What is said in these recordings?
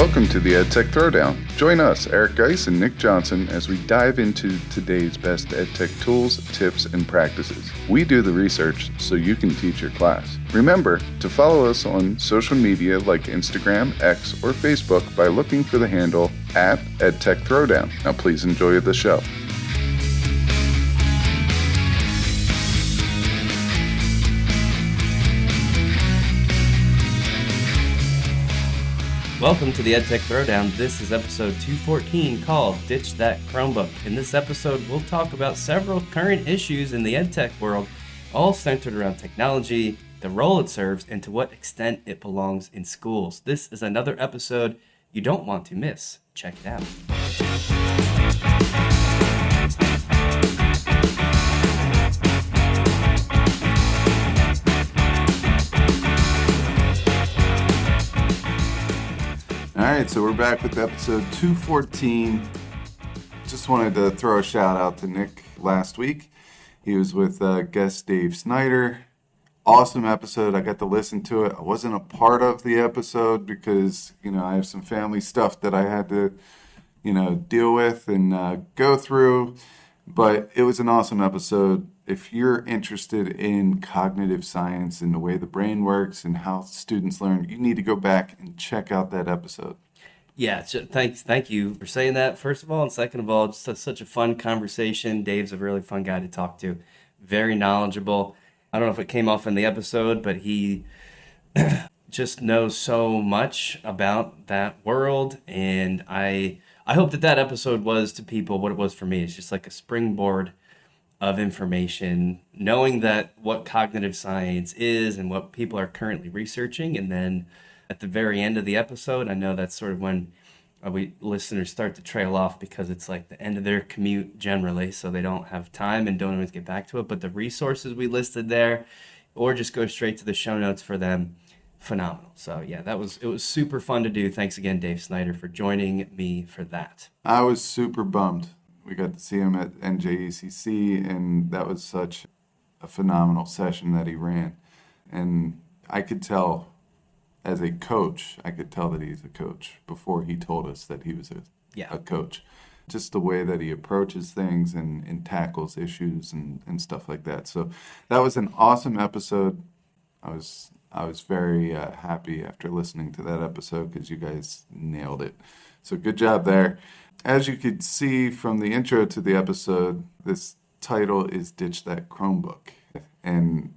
Welcome to the EdTech Throwdown. Join us, Eric Geis and Nick Johnson, as we dive into today's best EdTech tools, tips, and practices. We do the research so you can teach your class. Remember to follow us on social media like Instagram, X, or Facebook by looking for the handle at EdTech Throwdown. Now please enjoy the show. Welcome to the EdTech Throwdown. This is episode 214 called Ditch That Chromebook. In this episode, we'll talk about several current issues in the EdTech world, all centered around technology, the role it serves, and to what extent it belongs in schools. This is another episode you don't want to miss. Check it out. All right, so we're back with episode 214. Just wanted to throw a shout out to Nick last week. He was with guest Dave Snyder. Awesome episode. I got to listen to it. I wasn't a part of the episode because, I have some family stuff that I had to, deal with and go through. But it was an awesome episode. If you're interested in cognitive science and the way the brain works and how students learn, you need to go back and check out that episode. Yeah, thank you for saying that, first of all. And second of all, just such a fun conversation. Dave's a really fun guy to talk to. Very knowledgeable. I don't know if it came off in the episode, but he just knows so much about that world. And I hope that episode was to people what it was for me. It's just like a springboard of information, knowing that what cognitive science is and what people are currently researching. And then at the very end of the episode, I know that's sort of when listeners start to trail off because it's like the end of their commute generally, so they don't have time and don't always get back to it. But the resources we listed there, or just go straight to the show notes for them, phenomenal. So yeah, it was super fun to do. Thanks again, Dave Snyder, for joining me for that. I was super bummed. We got to see him at NJECC, and that was such a phenomenal session that he ran. And I could tell, as a coach, that he's a coach before he told us that he was a coach. Just the way that he approaches things and tackles issues and stuff like that. So that was an awesome episode. I was very happy after listening to that episode because you guys nailed it. So good job there. As you could see from the intro to the episode, this title is Ditch That Chromebook. And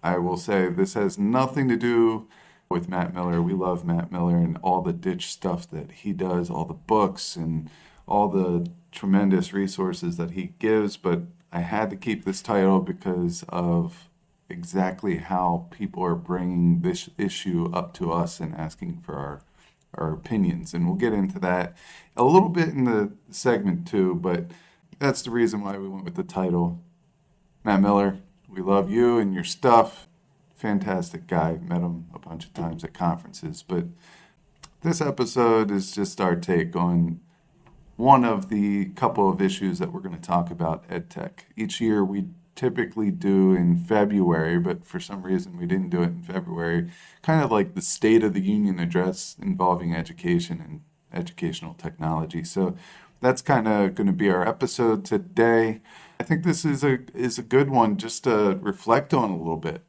I will say this has nothing to do with Matt Miller. We love Matt Miller and all the ditch stuff that he does, all the books and all the tremendous resources that he gives. But I had to keep this title because of exactly how people are bringing this issue up to us and asking for our opinions, and we'll get into that a little bit in the segment too, but that's the reason why we went with the title. Matt Miller, we love you and your stuff. Fantastic guy. Met him a bunch of times at conferences, but this episode is just our take on one of the couple of issues that we're going to talk about EdTech. Each year we typically do in February, but for some reason we didn't do it in February, kind of like the State of the Union address involving education and educational technology. So that's kind of going to be our episode today. I think this is a good one just to reflect on a little bit.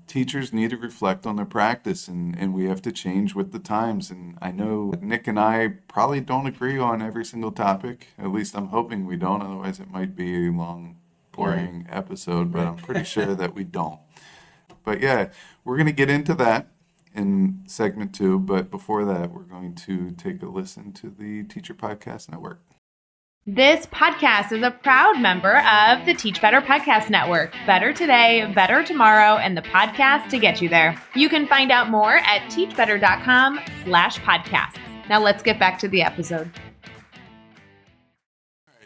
Teachers need to reflect on their practice, and we have to change with the times. And I know Nick and I probably don't agree on every single topic. At least I'm hoping we don't, otherwise it might be a long, boring episode, but I'm pretty sure that we don't. But yeah, we're going to get into that in segment 2, but before that, we're going to take a listen to the Teacher Podcast Network. This podcast is a proud member of the Teach Better Podcast Network. Better today, better tomorrow, and the podcast to get you there. You can find out more at teachbetter.com/podcasts. Now let's get back to the episode.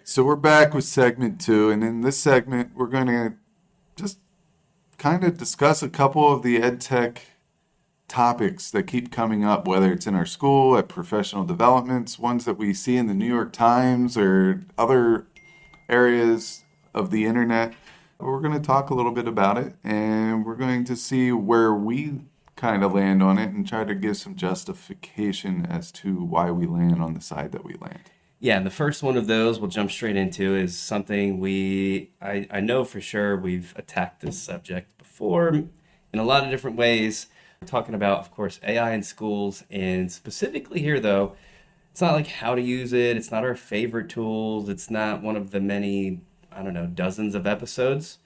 So we're back with segment 2, and in this segment, we're going to just kind of discuss a couple of the EdTech topics that keep coming up, whether it's in our school, at professional developments, ones that we see in the New York Times or other areas of the internet. We're going to talk a little bit about it, and we're going to see where we kind of land on it and try to give some justification as to why we land on the side that we land. Yeah, and the first one of those we'll jump straight into is something I know for sure we've attacked this subject before in a lot of different ways. We're talking about, of course, AI in schools, and specifically here, though, it's not like how to use it. It's not our favorite tools. It's not one of the many, I don't know, dozens of episodes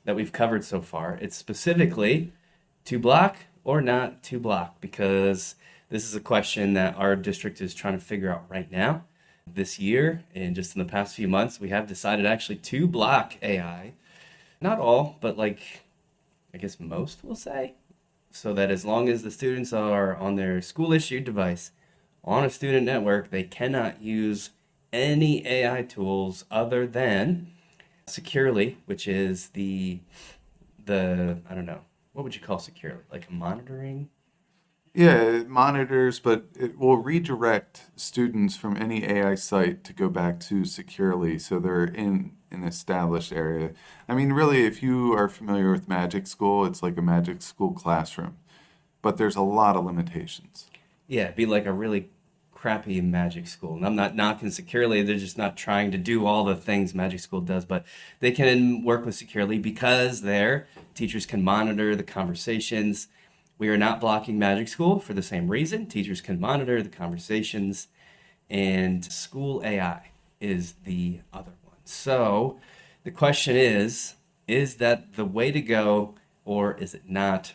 that we've covered so far. It's specifically to block or not to block, because this is a question that our district is trying to figure out right now. This year, and just in the past few months, we have decided actually to block AI. Not all, but I guess most, we'll say. So that as long as the students are on their school-issued device, on a student network, they cannot use any AI tools other than securely, which is the I don't know, what would you call securely? Like a monitoring? Yeah, it monitors, but it will redirect students from any AI site to go back to securely, so they're in an established area. I mean, really, if you are familiar with Magic School, it's like a Magic School classroom, but there's a lot of limitations. Yeah, it'd be like a really crappy Magic School. And I'm not knocking securely, they're just not trying to do all the things Magic School does, but they can work with securely because their teachers can monitor the conversations. We are not blocking Magic School for the same reason. Teachers can monitor the conversations, and school AI is the other one. So the question is that the way to go, or is it not?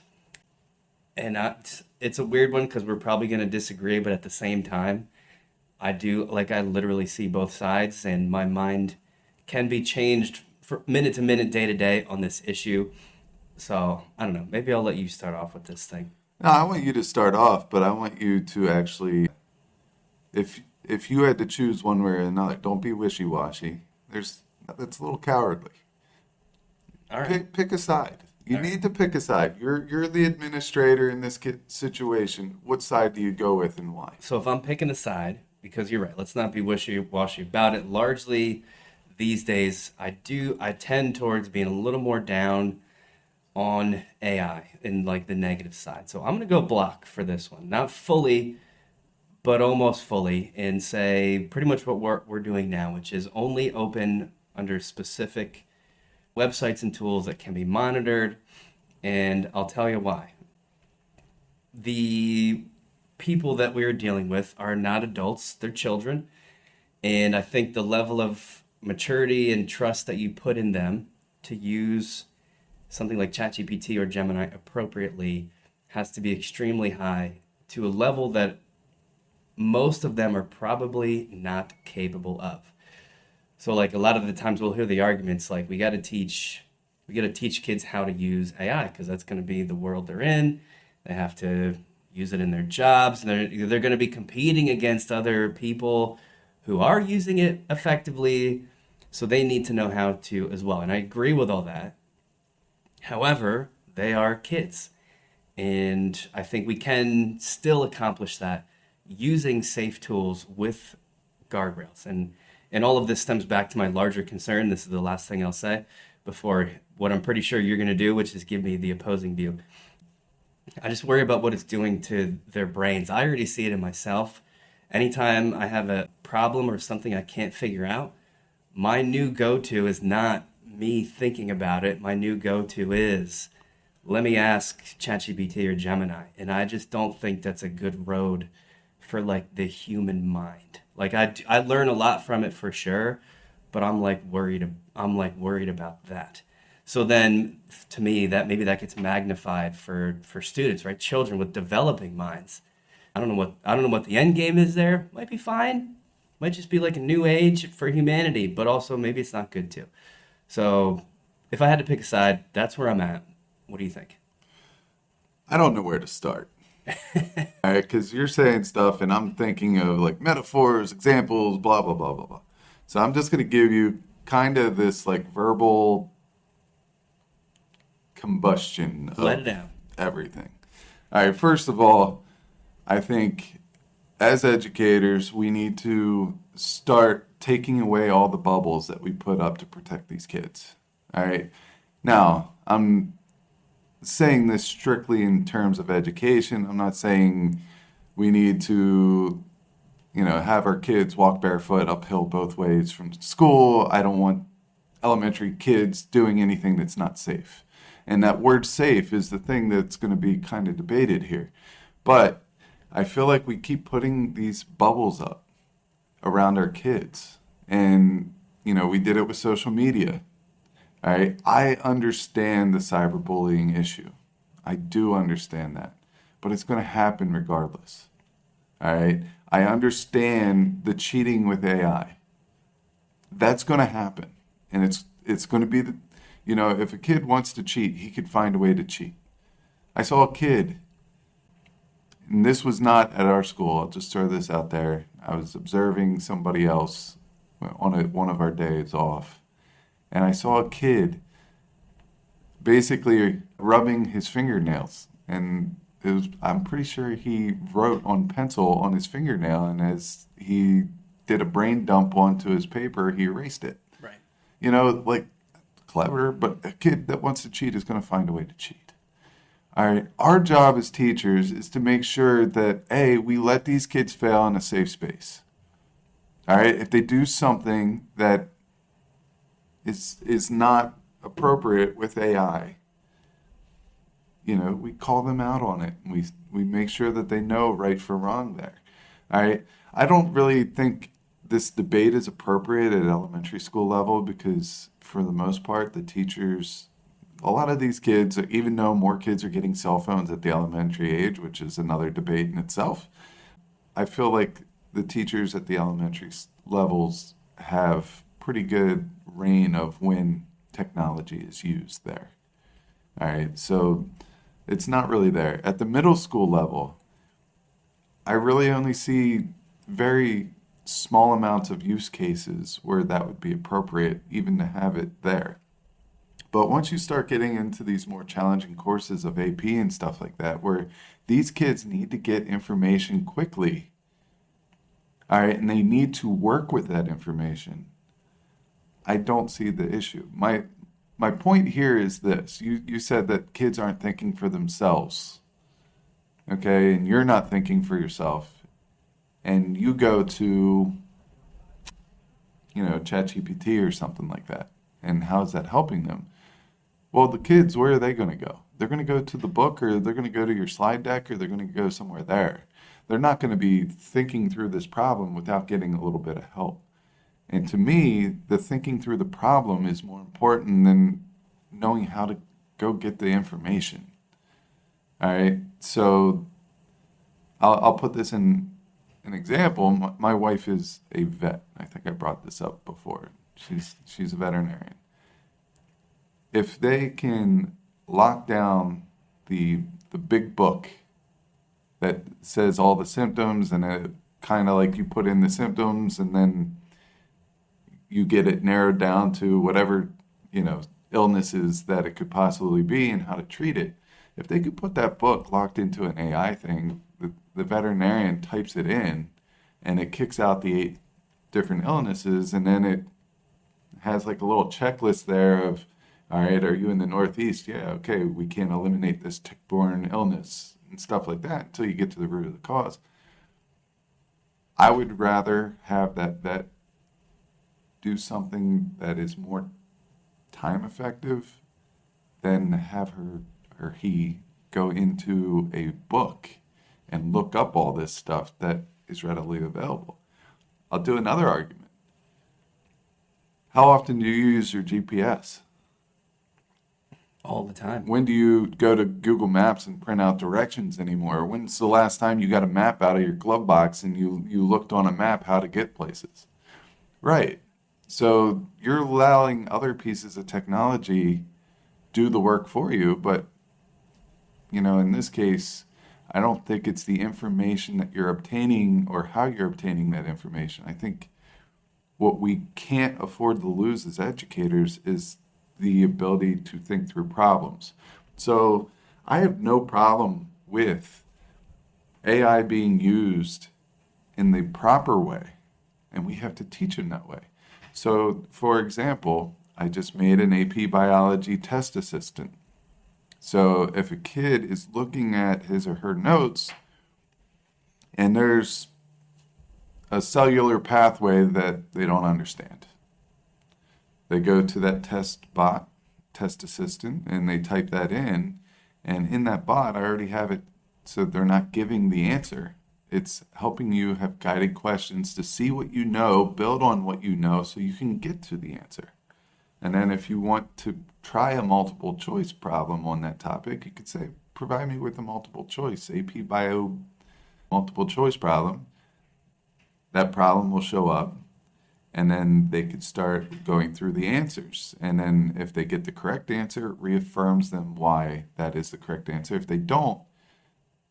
And it's a weird one because we're probably going to disagree, but at the same time, I literally see both sides, and my mind can be changed from minute to minute, day to day on this issue. So, I don't know, maybe I'll let you start off with this thing. No, I want you to start off, but I want you to actually, if you had to choose one way or another, don't be wishy-washy. That's a little cowardly. All right. Pick a side. You need to pick a side. You're the administrator in this situation. What side do you go with and why? So if I'm picking a side, because you're right, let's not be wishy-washy about it. Largely, these days, I tend towards being a little more down on AI in the negative side. So I'm going to go block for this one. Not fully, but almost fully, and say pretty much what we're doing now, which is only open under specific websites and tools that can be monitored. And I'll tell you why. The people that we're dealing with are not adults, they're children. And I think the level of maturity and trust that you put in them to use something like ChatGPT or Gemini appropriately has to be extremely high, to a level that most of them are probably not capable of. So a lot of the times we'll hear the arguments we got to teach kids how to use AI because that's going to be the world they're in. They have to use it in their jobs, and they're going to be competing against other people who are using it effectively. So they need to know how to as well. And I agree with all that. However, they are kids. And I think we can still accomplish that using safe tools with guardrails. And all of this stems back to my larger concern. This is the last thing I'll say before what I'm pretty sure you're going to do, which is give me the opposing view. I just worry about what it's doing to their brains. I already see it in myself. Anytime I have a problem or something I can't figure out, my new go-to is not me thinking about it. My new go-to is, let me ask ChatGPT or Gemini. And I just don't think that's a good road for the human mind. I learn a lot from it for sure, but I'm worried about that. So then to me that maybe that gets magnified for students, right? Children with developing minds. I don't know what the end game is there. Might be fine. Might just be a new age for humanity, but also maybe it's not good too. So if I had to pick a side, that's where I'm at. What do you think? I don't know where to start. All right, because you're saying stuff and I'm thinking of metaphors, examples, blah, blah, blah, blah, blah. So I'm just going to give you kind of this verbal combustion Let of it out. everything. All right, first of all, I think as educators, we need to start taking away all the bubbles that we put up to protect these kids. All right. Now, I'm saying this strictly in terms of education. I'm not saying we need to, have our kids walk barefoot uphill both ways from school. I don't want elementary kids doing anything that's not safe. And that word safe is the thing that's going to be kind of debated here. But I feel like we keep putting these bubbles up around our kids. And, we did it with social media. All right. I understand the cyberbullying issue. I do understand that. But it's going to happen regardless. All right. I understand the cheating with AI. That's going to happen. And it's going to be if a kid wants to cheat, he could find a way to cheat. I saw a kid, and this was not at our school. I'll just throw this out there. I was observing somebody else on one of our days off, and I saw a kid basically rubbing his fingernails, and I'm pretty sure he wrote on pencil on his fingernail, and as he did a brain dump onto his paper, he erased it. Right. Clever, but a kid that wants to cheat is going to find a way to cheat. All right. Our job as teachers is to make sure that, A, we let these kids fail in a safe space. All right. If they do something that is not appropriate with AI, we call them out on it. We make sure that they know right from wrong there. All right. I don't really think this debate is appropriate at elementary school level because for the most part, the teachers, a lot of these kids, even though more kids are getting cell phones at the elementary age, which is another debate in itself, I feel like the teachers at the elementary levels have pretty good reign of when technology is used there. All right, so it's not really there. At the middle school level, I really only see very small amounts of use cases where that would be appropriate even to have it there. But once you start getting into these more challenging courses of AP and stuff like that, where these kids need to get information quickly, all right, and they need to work with that information, I don't see the issue. My point here is this. You said that kids aren't thinking for themselves, okay, and you're not thinking for yourself. And you go to, ChatGPT or something like that. And how's that helping them? Well, the kids, where are they going to go? They're going to go to the book, or they're going to go to your slide deck, or they're going to go somewhere there. They're not going to be thinking through this problem without getting a little bit of help. And to me, the thinking through the problem is more important than knowing how to go get the information. All right. So I'll put this in an example. My wife is a vet. I think I brought this up before. She's a veterinarian. If they can lock down the big book that says all the symptoms, and it kind of like you put in the symptoms and then you get it narrowed down to whatever illnesses that it could possibly be and how to treat it. If they could put that book locked into an AI thing, the veterinarian types it in and it kicks out the 8 different illnesses, and then it has like a little checklist there of, all right, are you in the Northeast? Yeah, okay, we can't eliminate this tick-borne illness and stuff like that until you get to the root of the cause. I would rather have that vet do something that is more time effective than have her or he go into a book and look up all this stuff that is readily available. I'll do another argument. How often do you use your GPS? All the time. When do you go to Google Maps and print out directions anymore? When's the last time you got a map out of your glove box and you looked on a map how to get places? Right. So you're allowing other pieces of technology do the work for you, but in this case, I don't think it's the information that you're obtaining or how you're obtaining that information. I think what we can't afford to lose as educators is the ability to think through problems. So I have no problem with AI being used in the proper way, and we have to teach in that way. So, for example, I just made an AP biology test assistant. So if a kid is looking at his or her notes and there's a cellular pathway that they don't understand, they go to that test assistant, and they type that in. And in that bot, I already have it, so they're not giving the answer. It's helping you have guided questions to see what you know, build on what you know, so you can get to the answer. And then if you want to try a multiple choice problem on that topic, you could say, provide me with a multiple choice, AP Bio multiple choice problem. That problem will show up, and then they could start going through the answers. And then if they get the correct answer, it reaffirms them why that is the correct answer. If they don't,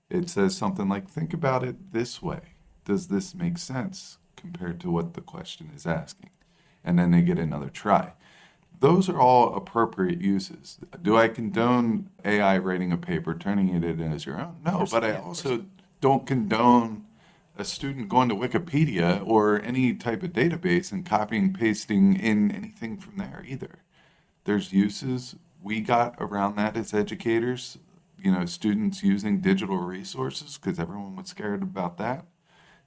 it says something like, think about it this way. Does this make sense compared to what the question is asking? And then they get another try. Those are all appropriate uses. Do I condone AI writing a paper, turning it in as your own? No, but I also don't condone a student going to Wikipedia or any type of database and copying and pasting in anything from there either. There's uses. We got around that as educators, students using digital resources because everyone was scared about that.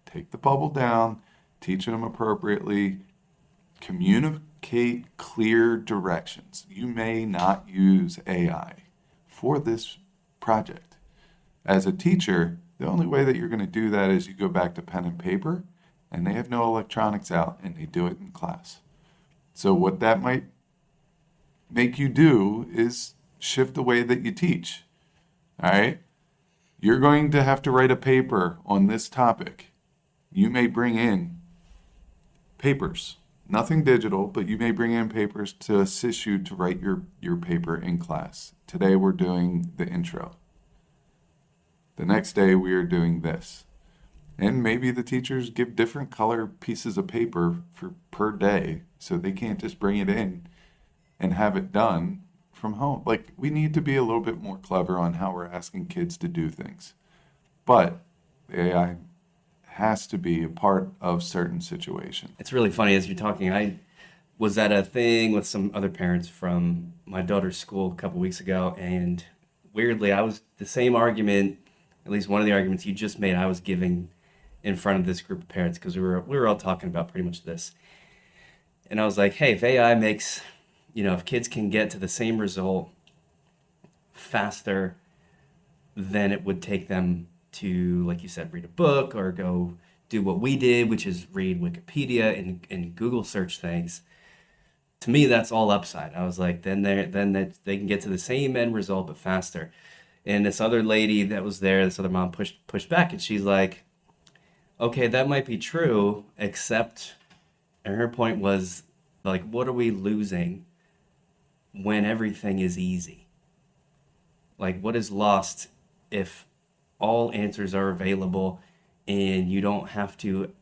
Take the bubble down, teach them appropriately, communicate clear directions. You may not use AI for this project. As a teacher, the only way that you're going to do that is you go back to pen and paper, and they have no electronics out, and they do it in class. So what that might make you do is shift the way that you teach. All right? You're going to have to write a paper on this topic. You may bring in papers, nothing digital, but you may bring in papers to assist you to write your paper in class. Today we're doing the intro. The next day we are doing this. And maybe the teachers give different color pieces of paper per day, so they can't just bring it in and have it done from home. Like, we need to be a little bit more clever on how we're asking kids to do things. But the AI has to be a part of certain situations. It's really funny as you're talking. I was at a thing with some other parents from my daughter's school a couple weeks ago, and weirdly, I was the same argument, at least one of the arguments you just made, I was giving in front of this group of parents because we were all talking about pretty much this. And I was like, hey, if AI makes, if kids can get to the same result faster than it would take them to, like you said, read a book or go do what we did, which is read Wikipedia and Google search things. To me, that's all upside. I was like, then they can get to the same end result but faster. And this other lady that was there, this other mom pushed back, and she's like, okay, that might be true, except, and her point was, like, what are we losing when everything is easy? Like, what is lost if all answers are available and you don't have to,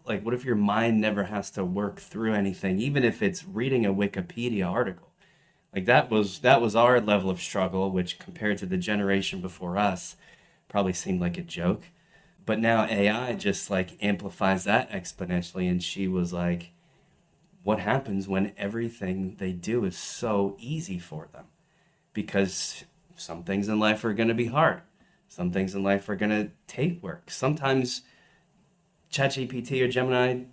like, what if your mind never has to work through anything, even if it's reading a Wikipedia article? Like, that was our level of struggle, which compared to the generation before us probably seemed like a joke. But now AI just like amplifies that exponentially. And she was like, what happens when everything they do is so easy for them? Because some things in life are going to be hard. Some things in life are going to take work. Sometimes ChatGPT or Gemini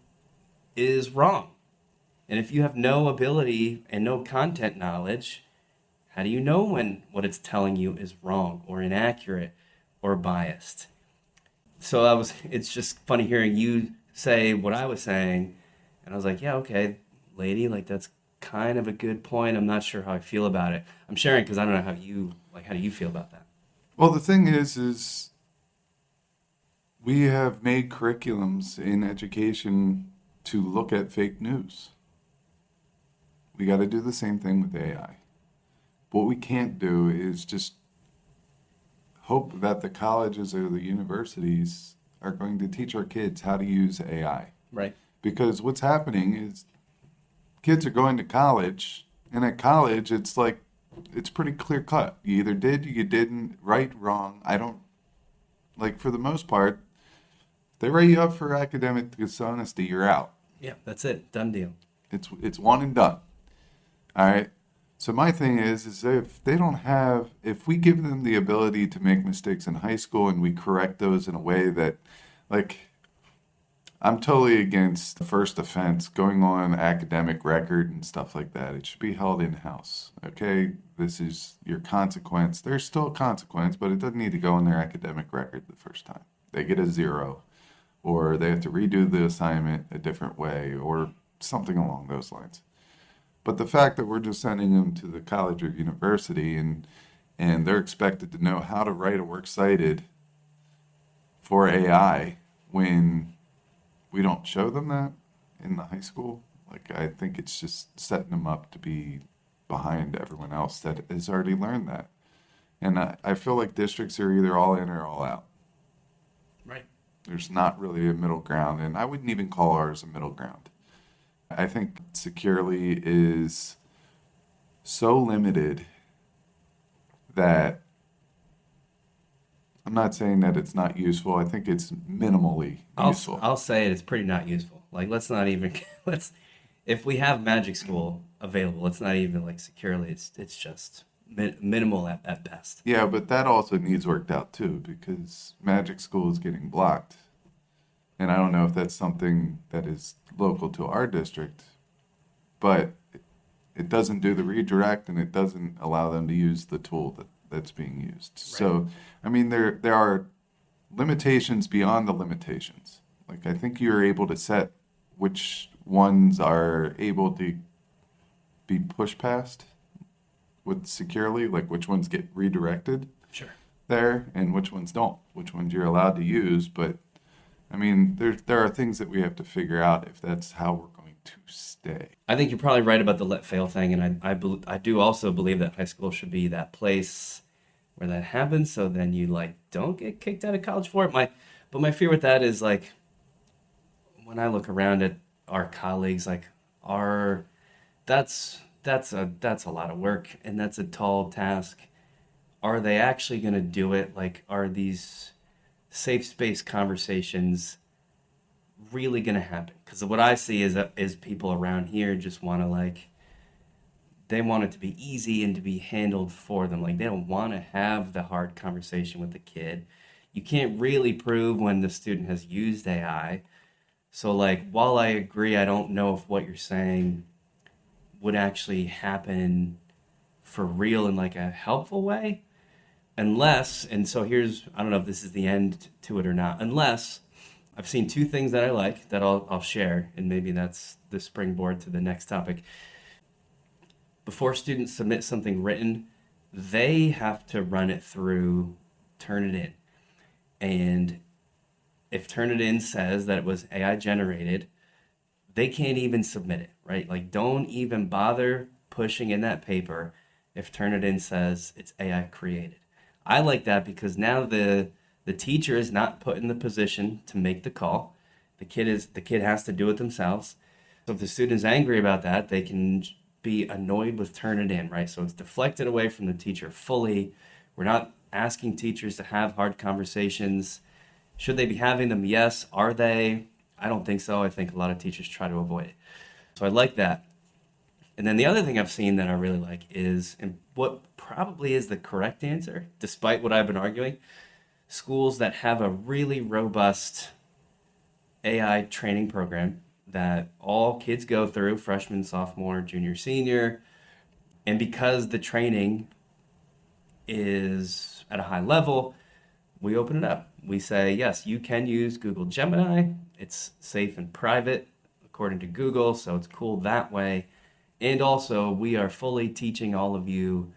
is wrong. And if you have no ability and no content knowledge, how do you know when what it's telling you is wrong or inaccurate or biased? So it's just funny hearing you say what I was saying. And I was like, yeah, okay, lady, like, that's kind of a good point. I'm not sure how I feel about it. I'm sharing because I don't know how do you feel about that? Well, the thing is we have made curriculums in education to look at fake news. We got to do the same thing with AI. What we can't do is just hope that the colleges or the universities are going to teach our kids how to use AI. Right. Because what's happening is kids are going to college, and at college, it's pretty clear cut. You either did, you didn't, right, wrong. For the most part, they write you up for academic dishonesty, you're out. Yeah, that's it. Done deal. It's one and done. All right. So my thing is if we give them the ability to make mistakes in high school and we correct those in a way that, like, I'm totally against the first offense going on academic record and stuff like that. It should be held in-house. Okay, this is your consequence. There's still a consequence, but it doesn't need to go on their academic record the first time. They get a 0, or they have to redo the assignment a different way, or something along those lines. But the fact that we're just sending them to the college or university and they're expected to know how to write a works cited for AI when we don't show them that in the high school, like, I think it's just setting them up to be behind everyone else that has already learned that. And I feel like districts are either all in or all out. Right. There's not really a middle ground, and I wouldn't even call ours a middle ground. I think Securely is so limited that I'm not saying that it's not useful. I think it's minimally useful. I'll say it's pretty not useful. Like, let's not even if we have Magic School available, it's not even like Securely. It's just minimal at best. Yeah, but that also needs worked out too, because Magic School is getting blocked. And I don't know if that's something that is local to our district, but it doesn't do the redirect and it doesn't allow them to use the tool that's being used. Right. So, I mean, there are limitations beyond the limitations. Like, I think you're able to set which ones are able to be pushed past with Securely, like which ones get redirected there and which ones don't, which ones you're allowed to use. But I mean, there are things that we have to figure out if that's how we're going to stay. I think you're probably right about the let fail thing, and I do also believe that high school should be that place where that happens, so then you like don't get kicked out of college for it. But my fear with that is, like, when I look around at our colleagues, like, that's a lot of work and that's a tall task. Are they actually going to do it? Like, are these safe space conversations really going to happen? Because what I see is people around here just want to, like, they want it to be easy and to be handled for them. Like, they don't want to have the hard conversation with the kid. You can't really prove when the student has used AI. So, like, while I agree, I don't know if what you're saying would actually happen for real in, like, a helpful way. Unless, and so here's, I don't know if this is the end to it or not, unless I've seen two things that I like that I'll share, and maybe that's the springboard to the next topic. Before students submit something written, they have to run it through Turnitin. And if Turnitin says that it was AI generated, they can't even submit it, right? Like, don't even bother pushing in that paper if Turnitin says it's AI created. I like that because now the teacher is not put in the position to make the call. The kid has to do it themselves. So if the student is angry about that, they can be annoyed with Turnitin, right? So it's deflected away from the teacher fully. We're not asking teachers to have hard conversations. Should they be having them? Yes. Are they? I don't think so. I think a lot of teachers try to avoid it. So I like that. And then the other thing I've seen that I really like is, and what probably is the correct answer, despite what I've been arguing, schools that have a really robust AI training program that all kids go through, freshman, sophomore, junior, senior, and because the training is at a high level, we open it up. We say, yes, you can use Google Gemini. It's safe and private according to Google, so it's cool that way. And also, we are fully teaching all of you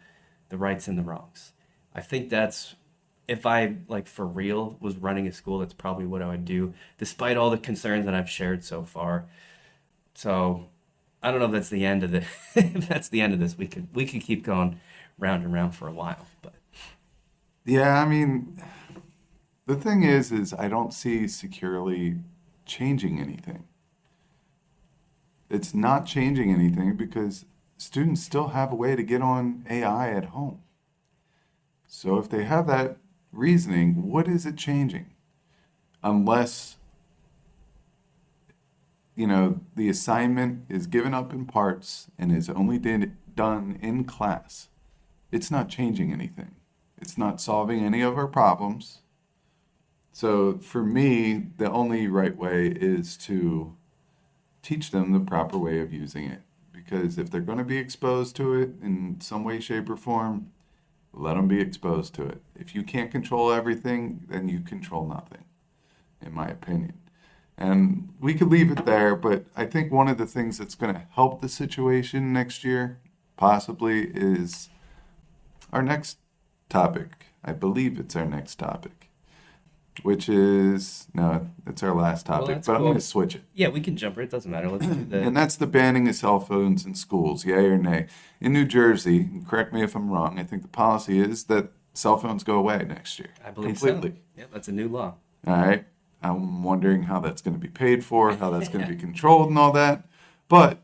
the rights and the wrongs. I think that's, if I, like, for real was running a school, that's probably what I would do, despite all the concerns that I've shared so far. So I don't know if that's the end of the if that's the end of this. We could keep going round and round for a while. But yeah, I mean, the thing is I don't see Securely changing anything. It's not changing anything because students still have a way to get on AI at home. So if they have that reasoning, what is it changing? Unless, the assignment is given up in parts and is only done in class, it's not changing anything. It's not solving any of our problems. So for me, the only right way is to teach them the proper way of using it. Because if they're going to be exposed to it in some way, shape, or form, let them be exposed to it. If you can't control everything, then you control nothing, in my opinion. And we could leave it there, but I think one of the things that's going to help the situation next year, possibly, is our next topic. I believe it's our next topic, which is, no, it's our last topic, that's but I'm cool. going to switch it. Yeah, we can jump it. It doesn't matter. Let's do the. And that's the banning of cell phones in schools, yay or nay. In New Jersey, and correct me if I'm wrong, I think the policy is that cell phones go away next year. I believe completely. so. Yeah, that's a new law. All right. I'm wondering how that's going to be paid for, how that's going to be controlled and all that. But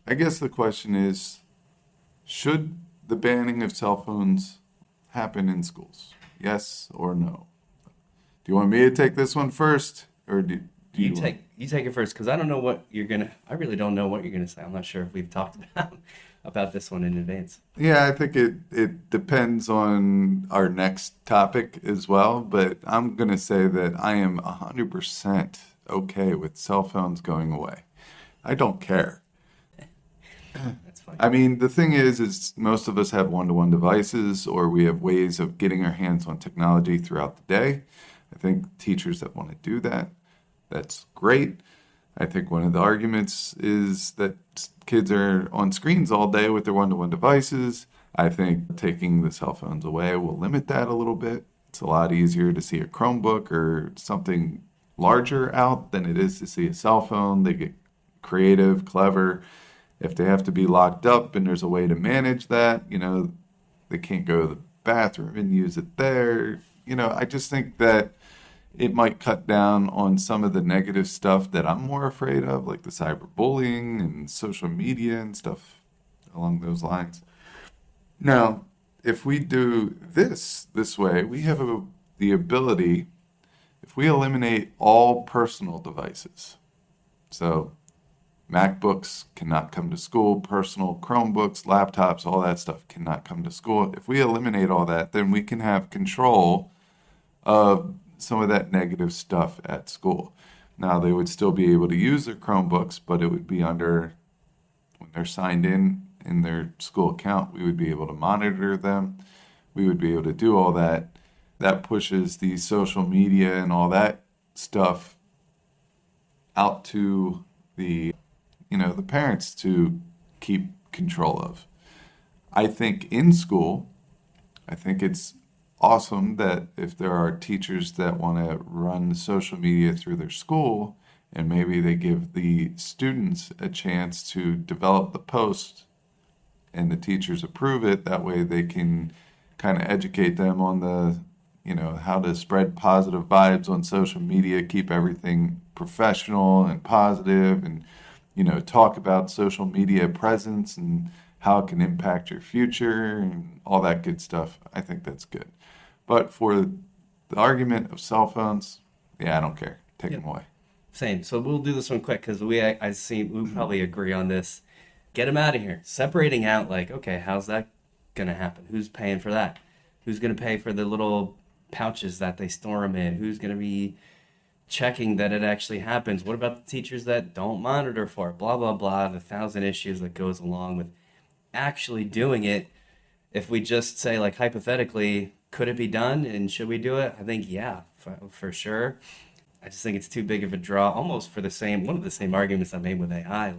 I guess the question is, should the banning of cell phones happen in schools? Yes or no? Do you want me to take this one first, or do you You take it first, because I don't know what you're gonna. I really don't know what you're gonna say. I'm not sure if we've talked about this one in advance. Yeah, I think it depends on our next topic as well, but I'm going to say that I am 100% okay with cell phones going away. I don't care. That's fine. I mean, the thing is most of us have one-to-one devices, or we have ways of getting our hands on technology throughout the day. I think teachers that want to do that, that's great. I think one of the arguments is that kids are on screens all day with their one-to-one devices. I think taking the cell phones away will limit that a little bit. It's a lot easier to see a Chromebook or something larger out than it is to see a cell phone. They get creative, clever. If they have to be locked up and there's a way to manage that, they can't go to the bathroom and use it there. I just think that it might cut down on some of the negative stuff that I'm more afraid of, like the cyberbullying and social media and stuff along those lines. Now, if we do this way, we have the ability, if we eliminate all personal devices, so MacBooks cannot come to school, personal Chromebooks, laptops, all that stuff cannot come to school. If we eliminate all that, then we can have control of some of that negative stuff at school. Now, they would still be able to use their Chromebooks, but it would be under, when they're signed in their school account, we would be able to monitor them. We would be able to do all that. That pushes the social media and all that stuff out to the parents to keep control of. I think in school, I think it's awesome that if there are teachers that want to run social media through their school, and maybe they give the students a chance to develop the post and the teachers approve it, that way they can kind of educate them on the, how to spread positive vibes on social media, keep everything professional and positive, and, talk about social media presence and how it can impact your future and all that good stuff. I think that's good. But for the argument of cell phones, yeah, I don't care. Take them away. Same. So we'll do this one quick, because we probably agree on this. Get them out of here. Separating out, okay, how's that going to happen? Who's paying for that? Who's going to pay for the little pouches that they store them in? Who's going to be checking that it actually happens? What about the teachers that don't monitor for it? Blah, blah, blah. The 1,000 issues that goes along with actually doing it. If we just say, hypothetically, could it be done and should we do it? I think, yeah, for sure. I just think it's too big of a draw, almost for one of the same arguments I made with AI.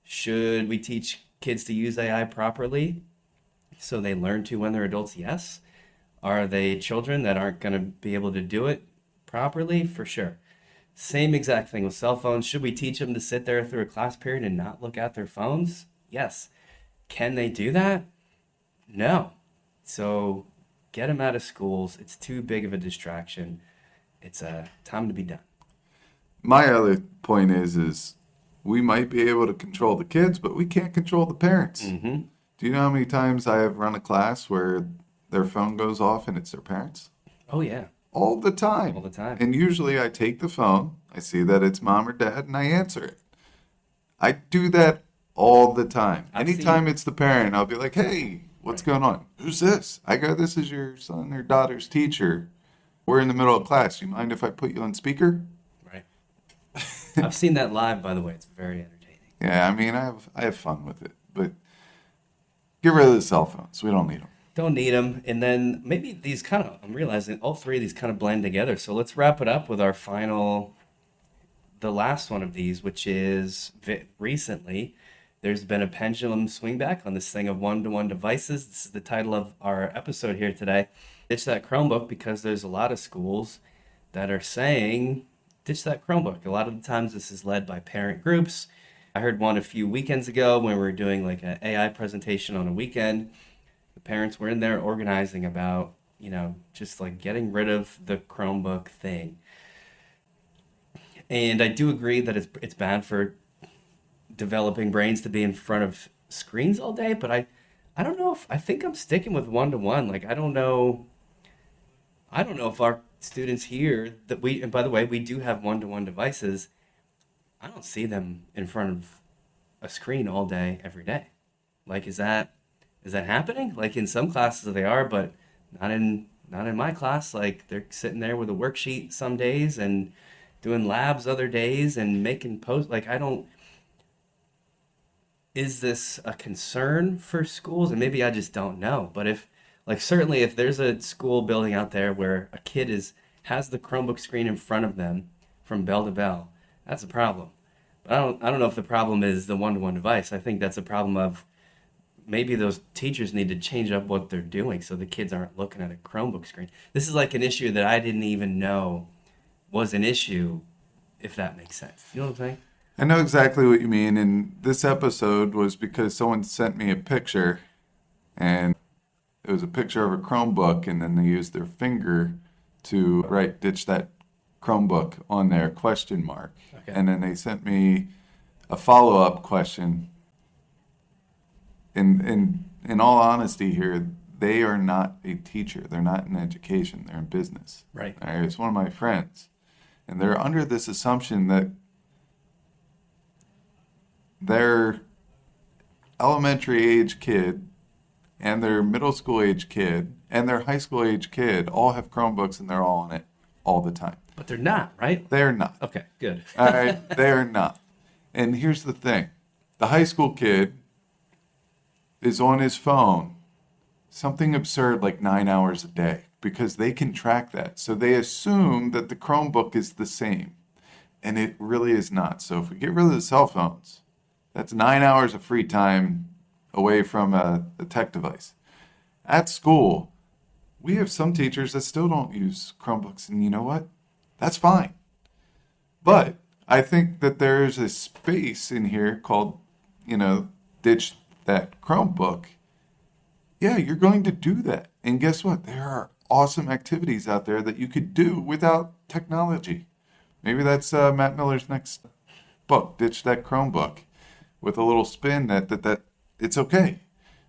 Should we teach kids to use AI properly so they learn to when they're adults? Yes. Are they children that aren't going to be able to do it properly? For sure. Same exact thing with cell phones. Should we teach them to sit there through a class period and not look at their phones? Yes. Can they do that? No. So get them out of schools. It's too big of a distraction. It's time to be done. My other point is we might be able to control the kids, but we can't control the parents. Mm-hmm. Do you know how many times I have run a class where their phone goes off and it's their parents? Oh, yeah. All the time. All the time. And usually I take the phone, I see that it's mom or dad, and I answer it. I do that all the time. I've Anytime seen- it's the parent, I'll be like, hey, what's going on? Who's this? I go, this is your son or daughter's teacher. We're in the middle of class. You mind if I put you on speaker? Right. I've seen that live, by the way. It's very entertaining. Yeah, I mean, I have fun with it, but get rid of the cell phones. We don't need them. Don't need them. And then maybe these kind of, I'm realizing all three of these kind of blend together. So let's wrap it up with our final, the last one of these, which is recently there's been a pendulum swing back on this thing of one-to-one devices. This is the title of our episode here today. Ditch that Chromebook, because there's a lot of schools that are saying ditch that Chromebook. A lot of the times this is led by parent groups. I heard one a few weekends ago when we were doing like an AI presentation on a weekend. The parents were in there organizing about, just like getting rid of the Chromebook thing. And I do agree that it's bad for developing brains to be in front of screens all day, but I don't know I think I'm sticking with one-to-one. Like I don't know if our students here and by the way, we do have one-to-one devices. I don't see them in front of a screen all day, every day. Like, is that happening? Like in some classes they are, but not in my class. Like they're sitting there with a worksheet some days and doing labs other days and making posts. Like is this a concern for schools? And maybe I just don't know. But certainly if there's a school building out there where a kid has the Chromebook screen in front of them from bell to bell, that's a problem. But I don't know if the problem is the one-to-one device. I think that's a problem of maybe those teachers need to change up what they're doing so the kids aren't looking at a Chromebook screen. This is like an issue that I didn't even know was an issue, if that makes sense. You know what I'm saying? I know exactly what you mean, and this episode was because someone sent me a picture, and it was a picture of a Chromebook, and then they used their finger to write "ditch that Chromebook" on their question mark. Okay. And then they sent me a follow-up question. In all honesty here, they are not a teacher. They're not in education. They're in business. Right. All right, it's one of my friends, and they're under this assumption that their elementary age kid and their middle school age kid and their high school age kid all have Chromebooks and they're all on it all the time. But they're not, right? They're not. Okay, good. All right, they're not. And here's the thing. The high school kid is on his phone something absurd like 9 hours a day because they can track that. So they assume that the Chromebook is the same. And it really is not. So if we get rid of the cell phones, that's 9 hours of free time away from a tech device. At school, we have some teachers that still don't use Chromebooks, and you know what? That's fine. But I think that there's a space in here called, ditch that Chromebook. Yeah, you're going to do that. And guess what? There are awesome activities out there that you could do without technology. Maybe that's Matt Miller's next book, Ditch That Chromebook, with a little spin that it's okay.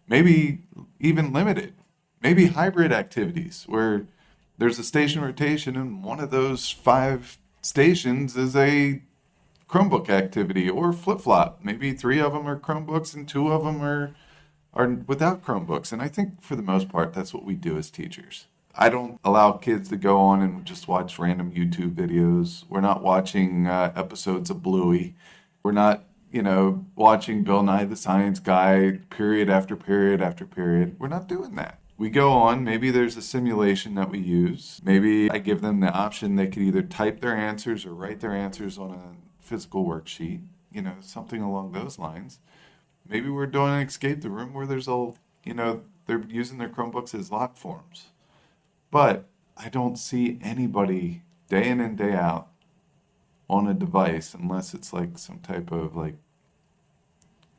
Maybe even limited. Maybe hybrid activities where there's a station rotation and one of those 5 stations is a Chromebook activity, or flip-flop. Maybe 3 of them are Chromebooks and 2 of them are without Chromebooks. And I think for the most part, that's what we do as teachers. I don't allow kids to go on and just watch random YouTube videos. We're not watching episodes of Bluey. We're not, watching Bill Nye the Science Guy period after period after period. We're not doing that. We go on, maybe there's a simulation that we use. Maybe I give them the option they could either type their answers or write their answers on a physical worksheet, something along those lines. Maybe we're doing an escape the room where there's they're using their Chromebooks as lock forms. But I don't see anybody day in and day out on a device unless it's like some type of like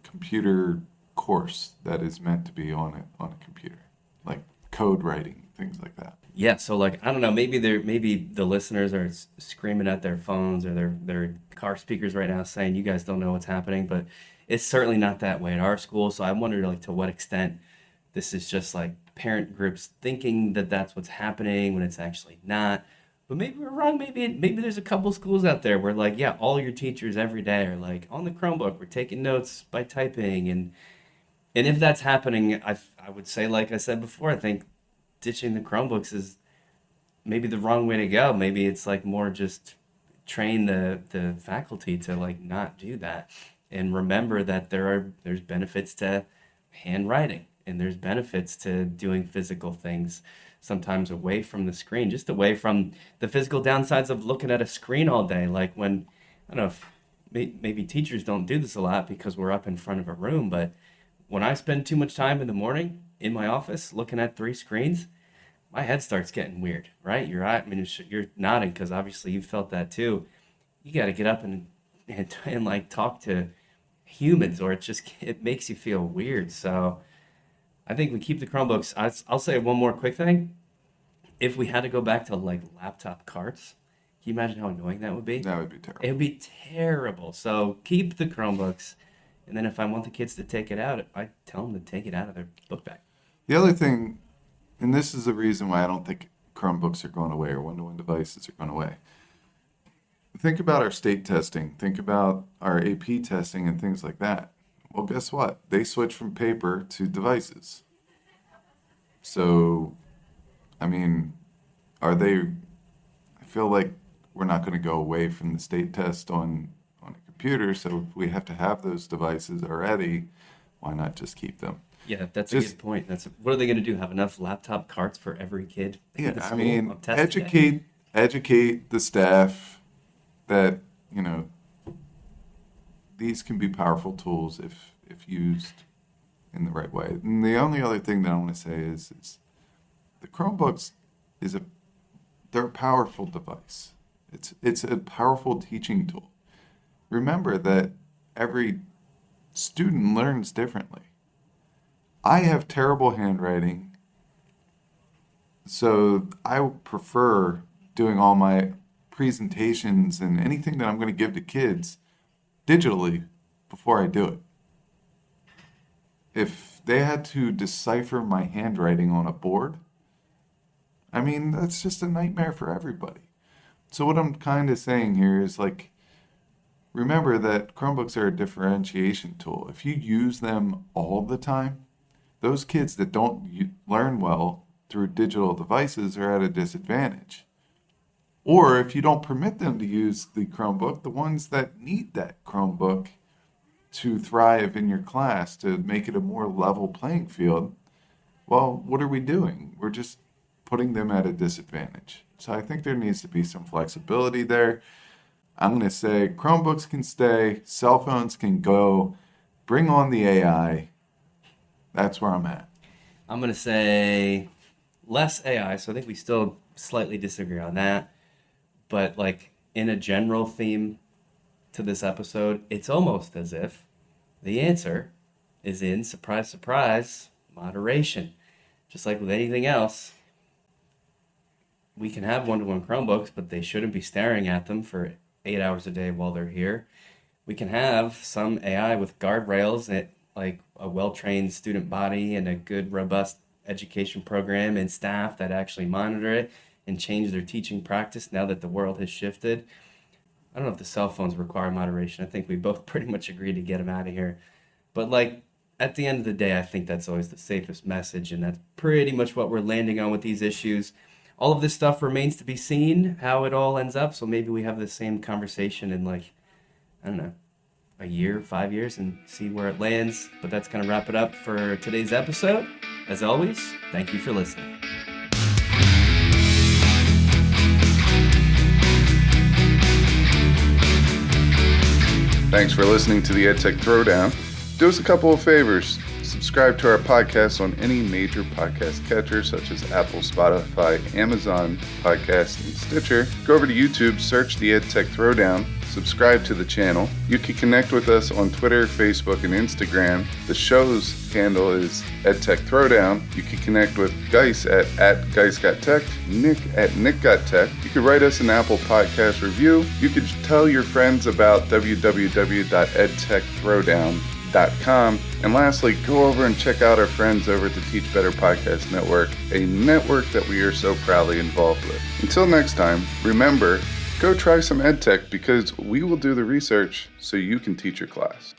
computer course that is meant to be on a computer, like code writing, things like that. Yeah, so like I don't know, maybe the listeners are screaming at their phones or their car speakers right now saying you guys don't know what's happening, but it's certainly not that way at our school. So I wonder like to what extent this is just like parent groups thinking that that's what's happening when it's actually not. But maybe we're wrong. Maybe there's a couple schools out there where like, yeah, all your teachers every day are like on the Chromebook. We're taking notes by typing, and if that's happening, I would say, like I said before, I think ditching the Chromebooks is maybe the wrong way to go. Maybe it's like more just train the faculty to like not do that, and remember that there's benefits to handwriting, and there's benefits to doing physical things, sometimes away from the screen, just away from the physical downsides of looking at a screen all day. Like when, I don't know if maybe teachers don't do this a lot because we're up in front of a room, but when I spend too much time in the morning in my office looking at 3 screens, my head starts getting weird, right? You're nodding because obviously you felt that too. You got to get up and like talk to humans, or it makes you feel weird. So I think we keep the Chromebooks. I'll say one more quick thing. If we had to go back to like laptop carts, can you imagine how annoying that would be? That would be terrible. It would be terrible. So keep the Chromebooks. And then if I want the kids to take it out, I tell them to take it out of their book bag. The other thing, and this is the reason why I don't think Chromebooks are going away or one-to-one devices are going away. Think about our state testing. Think about our AP testing and things like that. Well, guess what? They switch from paper to devices. So, I mean, I feel like we're not going to go away from the state test on a computer, so if we have to have those devices already, why not just keep them? Yeah, that's a good point. What are they going to do? Have enough laptop carts for every kid? Yeah, I mean, educate the staff that, these can be powerful tools if used in the right way. And the only other thing that I want to say is the Chromebooks they're a powerful device. It's a powerful teaching tool. Remember that every student learns differently. I have terrible handwriting, so I prefer doing all my presentations and anything that I'm going to give to kids digitally before I do it. If they had to decipher my handwriting on a board, that's just a nightmare for everybody. So what I'm kind of saying here is like, remember that Chromebooks are a differentiation tool. If you use them all the time, those kids that don't learn well through digital devices are at a disadvantage. Or if you don't permit them to use the Chromebook, the ones that need that Chromebook to thrive in your class, to make it a more level playing field, well, what are we doing? We're just putting them at a disadvantage. So I think there needs to be some flexibility there. I'm going to say Chromebooks can stay, cell phones can go, bring on the AI. That's where I'm at. I'm going to say less AI, so I think we still slightly disagree on that. But like in a general theme to this episode, it's almost as if the answer is in, surprise, surprise, moderation. Just like with anything else, we can have one-to-one Chromebooks, but they shouldn't be staring at them for 8 hours a day while they're here. We can have some AI with guardrails and like a well-trained student body and a good, robust education program and staff that actually monitor it and change their teaching practice now that the world has shifted. I don't know if the cell phones require moderation. I think we both pretty much agreed to get them out of here. But like at the end of the day, I think that's always the safest message, and that's pretty much what we're landing on with these issues. All of this stuff remains to be seen, how it all ends up. So maybe we have the same conversation in like, I don't know, a year, 5 years, and see where it lands. But that's going to wrap it up for today's episode. As always, thank you for listening. Thanks for listening to the EdTech Throwdown. Do us a couple of favors. Subscribe to our podcast on any major podcast catcher such as Apple, Spotify, Amazon Podcast, and Stitcher. Go over to YouTube, search the EdTech Throwdown, subscribe to the channel. You can connect with us on Twitter, Facebook, and Instagram. The show's handle is EdTech Throwdown. You can connect with Geis at GeisGotTech, Nick at NickGotTech. You could write us an Apple Podcast review. You could tell your friends about www.edtechthrowdown.com. And lastly, go over and check out our friends over at the Teach Better Podcast Network, a network that we are so proudly involved with. Until next time, remember, go try some EdTech because we will do the research so you can teach your class.